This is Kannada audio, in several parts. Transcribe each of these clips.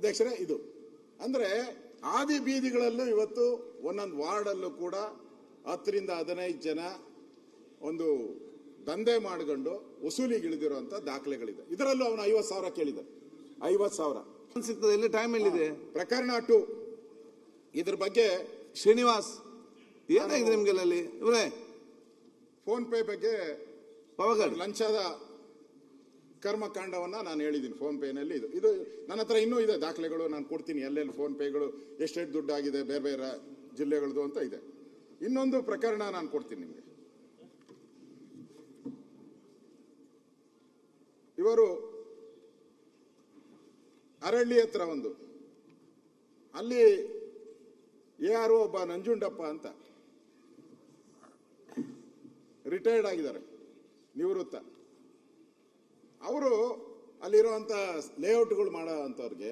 ಅಧ್ಯಕ್ಷರೇ, ಇದು ಅಂದ್ರೆ ಆದಿ ಬೀದಿಗಳಲ್ಲೂ ಇವತ್ತು ಒಂದೊಂದು ವಾರ್ಡಲ್ಲೂ ಕೂಡ 10 ರಿಂದ 15 ಜನ ಒಂದು ದಂಧೆ ಮಾಡಿಕೊಂಡು ವಸೂಲಿಗಿಳಿದಿರುವಂತ ದಾಖಲೆಗಳಿದೆ. ಇದರಲ್ಲೂ ಅವನು 50,000 ಕೇಳಿದ. 50,000 ಸಿಗ್ತದೆ. ಎಲ್ಲಿ ಟೈಮ್ ಎಲ್ಲಿದೆ? ಪ್ರಕರಣ 2 ಇದ್ರ ಬಗ್ಗೆ ಶ್ರೀನಿವಾಸ್ ಏನಾಗಿದೆ ನಿಮ್ಗೆಲ್ಲ ಅಲ್ಲಿ? ಇವರೇ ಫೋನ್ ಪೇ ಬಗ್ಗೆ ಪವಗಡ್ ಲಂಚದ ಕರ್ಮಕಾಂಡವನ್ನ ನಾನು ಹೇಳಿದ್ದೀನಿ. ಫೋನ್ ಪೇನಲ್ಲಿ ಇದು ನನ್ನ ಹತ್ರ ಇನ್ನೂ ಇದೆ ದಾಖಲೆಗಳು, ನಾನು ಕೊಡ್ತೀನಿ. ಎಲ್ಲೆಲ್ಲಿ ಫೋನ್ ಪೇಗಳು ಎಷ್ಟೆಷ್ಟು ದುಡ್ಡು ಆಗಿದೆ ಬೇರೆ ಬೇರೆ ಜಿಲ್ಲೆಗಳದ್ದು ಅಂತ ಇದೆ. ಇನ್ನೊಂದು ಪ್ರಕರಣ ನಾನು ಕೊಡ್ತೀನಿ ನಿಮಗೆ. ಇವರು ಅರಳ್ಳಿ ಹತ್ರ ಅಲ್ಲಿ ಯಾರು ಒಬ್ಬ ನಂಜುಂಡಪ್ಪ ಅಂತ ರಿಟೈರ್ಡ್ ಆಗಿದ್ದಾರೆ, ನಿವೃತ್ತ. ಅವರು ಅಲ್ಲಿರುವಂತ ಲೇಔಟ್ಗಳು ಮಾಡೋ ಅಂಥವ್ರಿಗೆ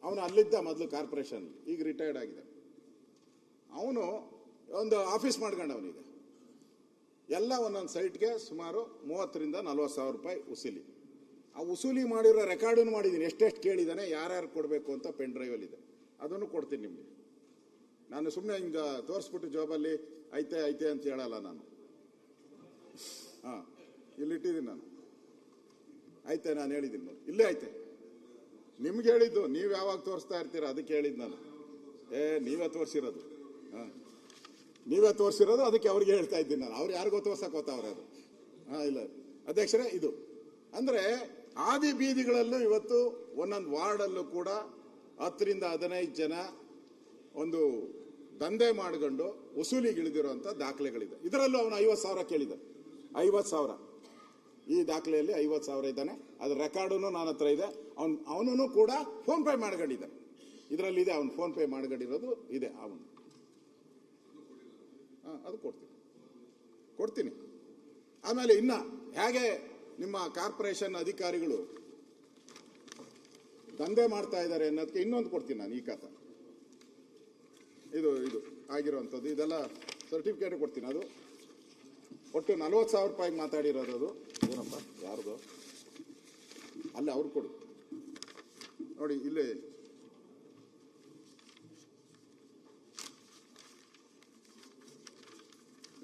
ಅವನು ಅಲ್ಲಿದ್ದ ಮೊದಲು ಕಾರ್ಪೊರೇಷನ್, ಈಗ ರಿಟೈರ್ಡ್ ಆಗಿದೆ. ಅವನು ಒಂದು ಆಫೀಸ್ ಮಾಡ್ಕೊಂಡ. ಅವನಿಗೆ ಎಲ್ಲ ಒಂದೊಂದು ಸೈಟ್ಗೆ ಸುಮಾರು 30 ರಿಂದ 40 ಸಾವಿರ ರೂಪಾಯಿ ವಸೂಲಿ. ಆ ವಸೂಲಿ ಮಾಡಿರೋ ರೆಕಾರ್ಡನ್ನು ಮಾಡಿದ್ದೀನಿ, ಎಷ್ಟೆಷ್ಟು ಕೇಳಿದ್ದಾನೆ, ಯಾರ್ಯಾರು ಕೊಡಬೇಕು ಅಂತ ಪೆನ್ ಡ್ರೈವಲ್ಲಿ ಇದೆ. ಅದನ್ನು ಕೊಡ್ತೀನಿ ನಿಮಗೆ. ನಾನು ಸುಮ್ಮನೆ ಹಿಂಗೆ ತೋರಿಸ್ಬಿಟ್ಟು ಜಾಬಲ್ಲಿ ಐತೆ ಅಂತ ಹೇಳಲ್ಲ ನಾನು. ಇಲ್ಲಿಟ್ಟಿದ್ದೀನಿ ನಾನು. ಐತೆ, ನಾನು ಹೇಳಿದ್ದೀನಿ ನೋಡಿ, ಇಲ್ಲೇ ಐತೆ. ನಿಮ್ಗೆ ಹೇಳಿದ್ದು, ನೀವು ಯಾವಾಗ ತೋರಿಸ್ತಾ ಇರ್ತೀರ ಅದಕ್ಕೆ ಹೇಳಿದ್ದು ನಾನು. ನೀವೇ ತೋರಿಸಿರೋದು, ನೀವೇ ತೋರಿಸಿರೋದು, ಅದಕ್ಕೆ ಅವ್ರಿಗೆ ಹೇಳ್ತಾ ಇದ್ದೀನಿ ನಾನು. ಅವ್ರು ಯಾರಿಗೋ ತೋರ್ಸಕ್ ಹೋಗ್ತಾವ್ರೆ ಅದು. ಇಲ್ಲ ಅಧ್ಯಕ್ಷರೇ, ಇದು ಅಂದ್ರೆ ಆದಿ ಬೀದಿಗಳಲ್ಲೂ ಇವತ್ತು ಒಂದೊಂದು ವಾರ್ಡಲ್ಲೂ ಕೂಡ 10 ರಿಂದ 15 ಜನ ಒಂದು ದಂಧೆ ಮಾಡಿಕೊಂಡು ವಸೂಲಿಗಿಳಿದಿರುವಂತ ದಾಖಲೆಗಳಿದೆ. ಇದರಲ್ಲೂ ಅವನು 50,000 ಕೇಳಿದ. 50,000 ಈ ದಾಖಲೆಯಲ್ಲಿ 50,000 ಇದ್ದಾನೆ. ಅದ್ರ ರೆಕಾರ್ಡನ್ನು ನನ್ನ ಹತ್ರ ಇದೆ. ಅವನು ಕೂಡ ಫೋನ್ ಪೇ ಮಾಡ್ಕೊಂಡಿದ್ದಾನೆ. ಇದರಲ್ಲಿ ಇದೆ, ಅವನು ಫೋನ್ ಪೇ ಮಾಡ್ಕೊಂಡಿರೋದು ಇದೆ ಅವನು. ಅದು ಕೊಡ್ತೀನಿ. ಆಮೇಲೆ ಇನ್ನ ಹೇಗೆ ನಿಮ್ಮ ಕಾರ್ಪೊರೇಷನ್ ಅಧಿಕಾರಿಗಳು ದಂಧೆ ಮಾಡ್ತಾ ಇದ್ದಾರೆ ಅನ್ನೋದಕ್ಕೆ ಇನ್ನೊಂದು ಕೊಡ್ತೀನಿ ನಾನು. ಈ ಖಾತಾ ಇದು ಆಗಿರುವಂಥದ್ದು, ಇದೆಲ್ಲ ಸರ್ಟಿಫಿಕೇಟ್ ಕೊಡ್ತೀನಿ. ಅದು ಒಟ್ಟು 40,000 ರೂಪಾಯಿಗೆ ಮಾತಾಡಿರೋದು. ಅದು ಏನಪ್ಪ ಯಾರ್ದು ಅಲ್ಲ, ಅವ್ರು ಕೊಡು ನೋಡಿ. ಇಲ್ಲಿ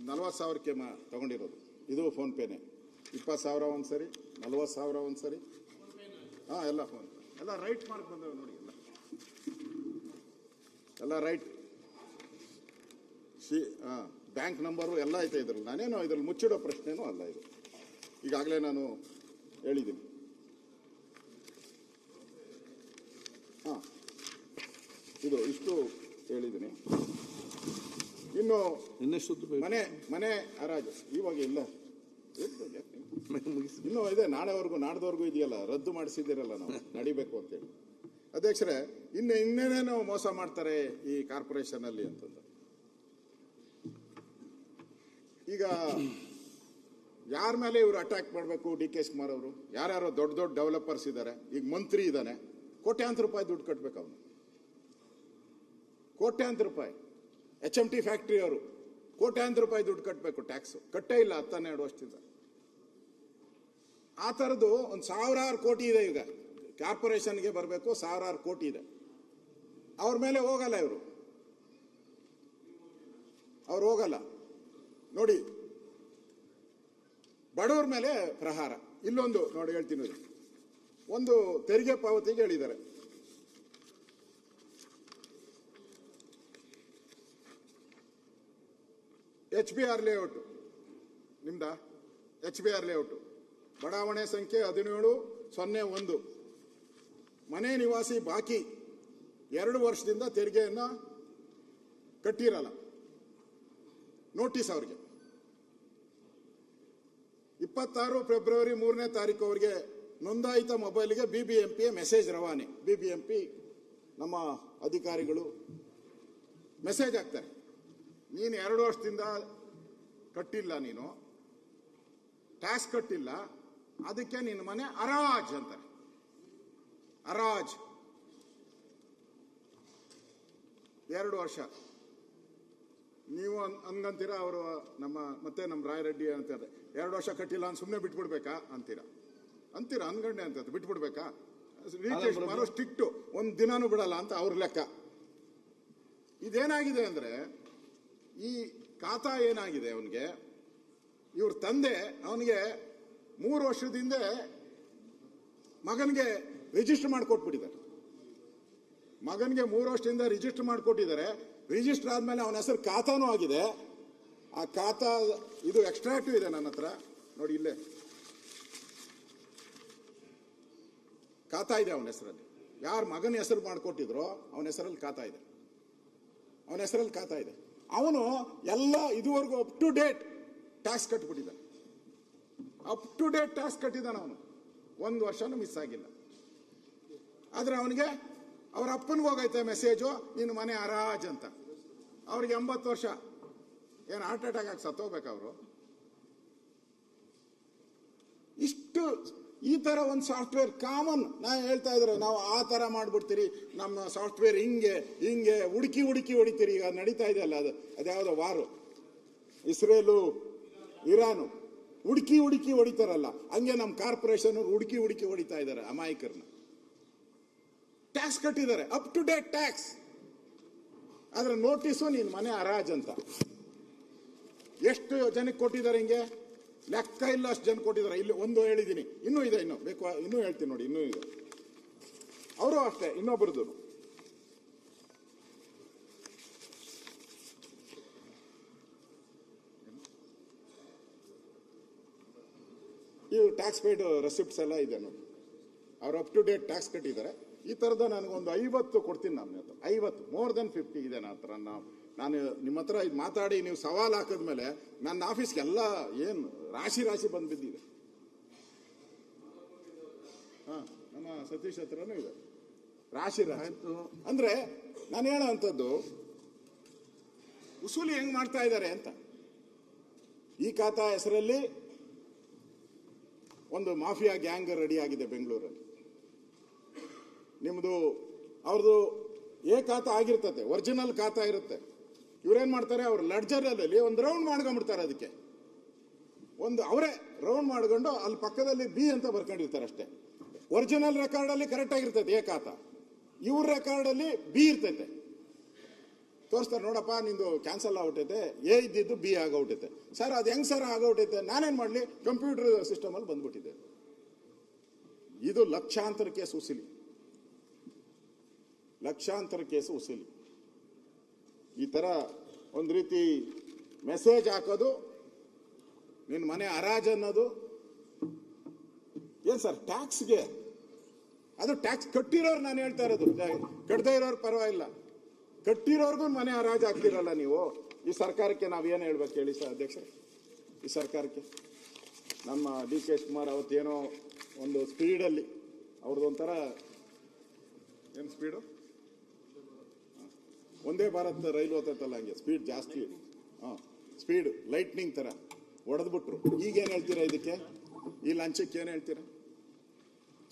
40,000ಕ್ಕೆ ತಗೊಂಡಿರೋದು. ಇದು ಫೋನ್ ಪೇನೆ. 20,000 ಒಂದ್ಸರಿ, 40,000 ಒಂದ್ಸರಿ. ಎಲ್ಲ ಫೋನ್ ಎಲ್ಲ ರೈಟ್ ಮಾಡಕ್ ಬಂದವೆ ನೋಡಿ. ಎಲ್ಲ ರೈಟ್, ಬ್ಯಾಂಕ್ ನಂಬರು ಎಲ್ಲ ಐತೆ ಇದ್ರಲ್ಲಿ. ನಾನೇನೋ ಇದ್ರಲ್ಲಿ ಮುಚ್ಚಿಡೋ ಪ್ರಶ್ನೆನೂ ಅಲ್ಲ ಇದು. ಈಗಾಗಲೇ ನಾನು ಹೇಳಿದ್ದೀನಿ. ಇಷ್ಟು ಹೇಳಿದ್ದೀನಿ. ಇನ್ನು ಮನೆ ಹರಾಜು ಇವಾಗ ಇಲ್ಲ, ಇನ್ನೂ ಇದೆ. ನಾಡ್ದವರೆಗೂ ಇದೆಯಲ್ಲ, ರದ್ದು ಮಾಡಿಸಿದ್ದೀರಲ್ಲ ನಾವು, ನಡಿಬೇಕು ಅಂತೇಳಿ. ಅಧ್ಯಕ್ಷರೇ, ಇನ್ನೇನೇನೋ ಮೋಸ ಮಾಡ್ತಾರೆ ಈ ಕಾರ್ಪೊರೇಷನ್ ಅಲ್ಲಿ ಅಂತಂದ್ರೆ, ಈಗ ಯಾರ ಮೇಲೆ ಇವರು ಅಟ್ಯಾಕ್ ಮಾಡಬೇಕು? ಡಿ.ಕೆ. ಶಿವಕುಮಾರ್ ಅವರು ಯಾರ್ಯಾರೋ ದೊಡ್ಡ ಡೆವಲಪರ್ಸ್ ಇದ್ದಾರೆ. ಈಗ ಮಂತ್ರಿ ಇದ್ದಾನೆ, ಕೋಟ್ಯಾಂತರ ರೂಪಾಯಿ ದುಡ್ಡು ಕಟ್ಟಬೇಕು ಅವನು. ಕೋಟ್ಯಾಂತರ ರೂಪಾಯಿ. HMT ಫ್ಯಾಕ್ಟ್ರಿ ಅವರು ಕೋಟ್ಯಾಂತರ ರೂಪಾಯಿ ದುಡ್ಡು ಕಟ್ಟಬೇಕು, ಟ್ಯಾಕ್ಸ್ ಕಟ್ಟೇ ಇಲ್ಲ 12 ವರ್ಷದಿಂದ. ಆ ಥರದ್ದು ಒಂದು 1000 ಕೋಟಿ ಇದೆ. ಈಗ ಕಾರ್ಪೊರೇಷನ್ಗೆ ಬರಬೇಕು 1000 ಕೋಟಿ ಇದೆ. ಅವ್ರ ಮೇಲೆ ಹೋಗಲ್ಲ ಅವ್ರು ಹೋಗಲ್ಲ ನೋಡಿ. ಬಡವ್ರ ಮೇಲೆ ಪ್ರಹಾರ. ಇಲ್ಲೊಂದು ನೋಡಿ ಹೇಳ್ತೀನಿ, ಒಂದು ತೆರಿಗೆ ಪಾವತಿಗೆ ಹೇಳಿದ್ದಾರೆ. HBR ಲೇಔಟ್ ನಿಮ್ದ, HBR ಲೇಔಟ್ ಬಡಾವಣೆ ಸಂಖ್ಯೆ 1701, ಮನೆ ನಿವಾಸಿ ಬಾಕಿ 2 ವರ್ಷದಿಂದ ತೆರಿಗೆಯನ್ನ ಕಟ್ಟಿರಲ್ಲ. ನೋಟಿಸ್ ಅವ್ರಿಗೆ 26 ಫೆಬ್ರವರಿ 3ನೇ ತಾರೀಕು ಅವರಿಗೆ ನೋಂದಾಯಿತ ಮೊಬೈಲ್ಗೆ BBMP ಮೆಸೇಜ್ ರವಾನೆ. BBMP ನಮ್ಮ ಅಧಿಕಾರಿಗಳು ಮೆಸೇಜ್ ಹಾಕ್ತಾರೆ, ನೀನು 2 ವರ್ಷದಿಂದ ಕಟ್ಟಿಲ್ಲ, ನೀನು ಟ್ಯಾಕ್ಸ್ ಕಟ್ಟಿಲ್ಲ, ಅದಕ್ಕೆ ನಿನ್ನ ಮನೆ ಹರಾಜ್ ಅಂತಾರೆ. ಹರಾಜ್ 2 ವರ್ಷ ನೀವು ಹಂಗಂತೀರ. ಅವರು ಮತ್ತೆ ನಮ್ಮ ರಾಯರೆಡ್ಡಿ ಅಂತಾರೆ 2 ವರ್ಷ ಕಟ್ಟಿಲ್ಲ ಅಂತ ಸುಮ್ಮನೆ ಬಿಟ್ಬಿಡ್ಬೇಕಾ ಅಂತೀರ. ಅನ್ಗಂಡೆ ಅಂತ ಬಿಟ್ಬಿಡ್ಬೇಕಾ? ಡಿ ಕೆ ಶಿವಕುಮಾರ್ ಸ್ಟ್ರಿಕ್ಟು, ಒಂದು ದಿನಾನೂ ಬಿಡಲ್ಲ ಅಂತ ಅವ್ರ ಲೆಕ್ಕ. ಇದೇನಾಗಿದೆ ಅಂದ್ರೆ ಈ ಖಾತಾ ಏನಾಗಿದೆ ಅವನಿಗೆ, ಇವ್ರ ತಂದೆ ಅವನಿಗೆ 3 ವರ್ಷದ ಹಿಂದೆ ಮಗನಿಗೆ ರಿಜಿಸ್ಟರ್ ಮಾಡಿಕೊಟ್ಬಿಟ್ಟಿದ್ದಾರೆ. ಮಗನಿಗೆ 3 ವರ್ಷದಿಂದ ರಿಜಿಸ್ಟರ್ ಮಾಡಿಕೊಟ್ಟಿದ್ದಾರೆ. ರಿಜಿಸ್ಟರ್ ಆದ್ಮೇಲೆ ಅವನ ಹೆಸರು ಖಾತಾನೂ ಆಗಿದೆ. ಆ ಖಾತಾ ಇದು ಎಕ್ಸ್ಟ್ರಾಕ್ಟಿವ್ ಇದೆ ನನ್ನ ಹತ್ರ ನೋಡಿ, ಇಲ್ಲೇ ಖಾತಾ ಇದೆ ಅವನ ಹೆಸರಲ್ಲಿ. ಯಾರು ಮಗನ ಹೆಸರು ಮಾಡಿಕೊಟ್ಟಿದ್ರೋ ಅವನ ಹೆಸರಲ್ಲಿ ಖಾತಾ ಇದೆ. ಅವನ ಹೆಸರಲ್ಲಿ ಖಾತಾ ಇದೆ. ಅವನು ಎಲ್ಲ ಇದುವರೆಗೂ ಅಪ್ ಟು ಡೇಟ್ ಟ್ಯಾಕ್ಸ್ ಕಟ್ಬಿಟ್ಟಿದ್ದಾನೆ. ಅಪ್ ಟು ಡೇಟ್ ಟ್ಯಾಕ್ಸ್ ಕಟ್ಟಿದ್ದಾನೆ ಅವನು. 1 ವರ್ಷನೂ ಮಿಸ್ ಆಗಿಲ್ಲ. ಆದ್ರೆ ಅವನಿಗೆ ಅವ್ರ ಅಪ್ಪನಿಗೆ ಹೋಗೈತೆ ಮೆಸೇಜು, ನಿನ್ನ ಮನೆ ಹರಾಜ್ ಅಂತ. ಅವ್ರಿಗೆ 80 ವರ್ಷ. ಏನು ಹಾರ್ಟ್ ಅಟ್ಯಾಕ್ ಆಗಿ ಸತ್ತೋಗ್ಬೇಕು ಅವರು? ಇಷ್ಟು ಈ ತರ ಒಂದು ಸಾಫ್ಟ್ವೇರ್ ಕಾಮನ್. ನಾ ಹೇಳ್ತಾ ಇದ್ರೆ ನಾವು ಆ ತರ ಮಾಡ್ಬಿಡ್ತೀರಿ, ನಮ್ಮ ಸಾಫ್ಟ್ವೇರ್ ಹಿಂಗೆ ಹುಡುಕಿ ಹೊಡಿತೀರಿ. ಈಗ ನಡೀತಾ ಇದೆಯಲ್ಲ ಅದ್ಯಾವುದೋ ವಾರು, ಇಸ್ರೇಲು ಇರಾನು, ಹುಡುಕಿ ಹೊಡಿತಾರಲ್ಲ, ಹಂಗೆ ನಮ್ಮ ಕಾರ್ಪೊರೇಷನ್ ಹುಡುಕಿ ಹೊಡಿತಾ ಇದ್ದಾರೆ ಅಮಾಯಕರನ್ನ. ಟ್ಯಾಕ್ಸ್ ಕಟ್ಟಿದ್ದಾರೆ, ಅಪ್ ಟು ಡೇಟ್ ಟ್ಯಾಕ್ಸ್. ಆದ್ರೆ ನೋಟಿಸು ನಿನ್ ಮನೆ ಹರಾಜ್ ಅಂತ. ಎಷ್ಟು ಜನಕ್ಕೆ ಕೊಟ್ಟಿದ್ದಾರೆ? ಹಿಂಗೆ ಲೆಕ್ಕ ಇಲ್ಲ, ಅಷ್ಟು ಜನ ಕೊಟ್ಟಿದ್ದಾರೆ. ಇಲ್ಲಿ ಒಂದು ಹೇಳಿದ್ದೀನಿ, ಇನ್ನೂ ಇದೆ, ಇನ್ನೂ ಬೇಕು, ಇನ್ನೂ ಹೇಳ್ತೀನಿ ನೋಡಿ, ಇನ್ನೂ ಇದೆ. ಅವರು ಅಷ್ಟೇ, ಇನ್ನೊಬ್ಬರದು ಈ ಟ್ಯಾಕ್ಸ್ ಪೇಡ್ ರೆಸಿಪ್ಟ್ಸ್ ಎಲ್ಲ ಇದೆ ನೋಡಿ. ಅವ್ರು ಅಪ್ ಟು ಡೇಟ್ ಟ್ಯಾಕ್ಸ್ ಕಟ್ಟಿದ್ದಾರೆ. ಈ ತರದ ನನಗೊಂದು 50 ಕೊಡ್ತೀನಿ. ನನ್ನ ಹತ್ರ 50, ಮೋರ್ ದೆನ್ 50 ಇದೆ ನನ್ನ ಹತ್ರ. ನಾನು ನಿಮ್ಮ ಹತ್ರ ಇದು ಮಾತಾಡಿ ನೀವು ಸವಾಲು ಹಾಕಿದ್ಮೇಲೆ ನನ್ನ ಆಫೀಸ್ಗೆ ಎಲ್ಲ ಏನು ರಾಶಿ ಬಂದು ಬಿದ್ದಿದೆ. ನಮ್ಮ ಸತೀಶ್ ಹತ್ರನೂ ಇದೆ ರಾಶಿ. ಅಂದ್ರೆ ನಾನು ಹೇಳೋ ಅಂಥದ್ದು ಉಸೂಲಿ ಹೆಂಗ್ ಮಾಡ್ತಾ ಇದ್ದಾರೆ ಅಂತ. ಈ ಖಾತಾ ಹೆಸರಲ್ಲಿ ಒಂದು ಮಾಫಿಯಾ ಗ್ಯಾಂಗ್ ರೆಡಿ ಆಗಿದೆ ಬೆಂಗಳೂರಲ್ಲಿ. ನಿಮ್ದು ಅವ್ರದ್ದು ಖಾತಾ ಆಗಿರ್ತದೆ, ಒರಿಜಿನಲ್ ಖಾತಾ ಇರುತ್ತೆ. ಇವ್ರೇನ್ ಮಾಡ್ತಾರೆ, ಅವ್ರ ಲೆಡ್ಜರಲ್ಲಿ ಒಂದು ರೌಂಡ್ ಮಾಡ್ಕೊಂಡ್ಬಿಡ್ತಾರೆ. ಅದಕ್ಕೆ ಒಂದು ಅವರೇ ರೌಂಡ್ ಮಾಡ್ಕೊಂಡು ಅಲ್ಲಿ ಪಕ್ಕದಲ್ಲಿ ಬಿ ಅಂತ ಬರ್ಕೊಂಡಿರ್ತಾರೆ ಅಷ್ಟೇ. ಒರಿಜಿನಲ್ ರೆಕಾರ್ಡ್ ಅಲ್ಲಿ ಕರೆಕ್ಟ್ ಆಗಿರ್ತೈತೆ ಖಾತಾ, ಇವ್ರ ರೆಕಾರ್ಡ್ ಅಲ್ಲಿ ಬಿ ಇರ್ತೈತೆ. ತೋರಿಸ್ತಾರೆ, ನೋಡಪ್ಪ ನಿಂದು ಕ್ಯಾನ್ಸಲ್ ಆಗ್ಬಿಟ್ಟೈತೆ, ಇದ್ದಿದ್ದು ಬಿ ಆಗೋಗ್ಬಿಟ್ಟೈತೆ. ಸರ್ ಅದು ಹೆಂಗ್ ಸರ್ ಆಗೋಗ್ಬಿಟ್ಟೈತೆ? ನಾನೇನ್ ಮಾಡ್ಲಿ, ಕಂಪ್ಯೂಟರ್ ಸಿಸ್ಟಮ್ ಅಲ್ಲಿ ಬಂದ್ಬಿಟ್ಟಿದೆ. ಇದು ಲಕ್ಷಾಂತರ ಕೇಸ್ ಉಸಿಲಿ, ಲಕ್ಷಾಂತರ ಕೇಸು ಉಸಿಲಿ. ಈ ತರ ಒಂದು ರೀತಿ ಮೆಸೇಜ್ ಹಾಕೋದು, ನಿನ್ನ ಮನೆ ಹರಾಜ್ ಅನ್ನೋದು ಏನ್ ಸರ್? ಟ್ಯಾಕ್ಸ್ಗೆ ಅದು ಟ್ಯಾಕ್ಸ್ ಕಟ್ಟಿರೋರು ನಾನು ಹೇಳ್ತಾ ಇರೋದು, ಕಟ್ಟದೇ ಇರೋರು ಪರವಾಗಿಲ್ಲ. ಕಟ್ಟಿರೋರ್ಗು ಮನೆ ಹರಾಜ್ ಆಗ್ತಿರಲ್ಲ ನೀವು. ಈ ಸರ್ಕಾರಕ್ಕೆ ನಾವೇನು ಹೇಳ್ಬೇಕು ಹೇಳಿ ಸರ್ ಅಧ್ಯಕ್ಷ? ಈ ಸರ್ಕಾರಕ್ಕೆ ನಮ್ಮ ಡಿ ಕೆ ಶಿವಕುಮಾರ್ ಅವತ್ತೇನೋ ಒಂದು ಸ್ಪೀಡಲ್ಲಿ ಅವ್ರದ್ದು ಒಂಥರ ಏನು ಸ್ಪೀಡು, ಒಂದೇ ಭಾರತ್ ರೈಲು ಹೋಗ್ತೈತಲ್ಲ ಹಂಗೆ ಸ್ಪೀಡ್ ಜಾಸ್ತಿ, ಸ್ಪೀಡ್ ಲೈಟ್ನಿಂಗ್ ತರ ಹೊಡೆದ್ಬಿಟ್ರು. ಈಗೇನು ಹೇಳ್ತೀರಾ ಇದಕ್ಕೆ? ಈ ಲಂಚಕ್ಕೆ ಏನು ಹೇಳ್ತೀರಾ?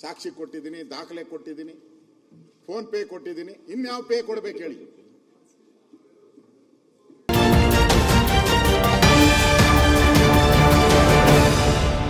ಸಾಕ್ಷಿ ಕೊಟ್ಟಿದ್ದೀನಿ, ದಾಖಲೆ ಕೊಟ್ಟಿದ್ದೀನಿ, ಫೋನ್ ಪೇ ಕೊಟ್ಟಿದ್ದೀನಿ, ಇನ್ಯಾವ ಪೇ ಕೊಡ್ಬೇಕು ಹೇಳಿ?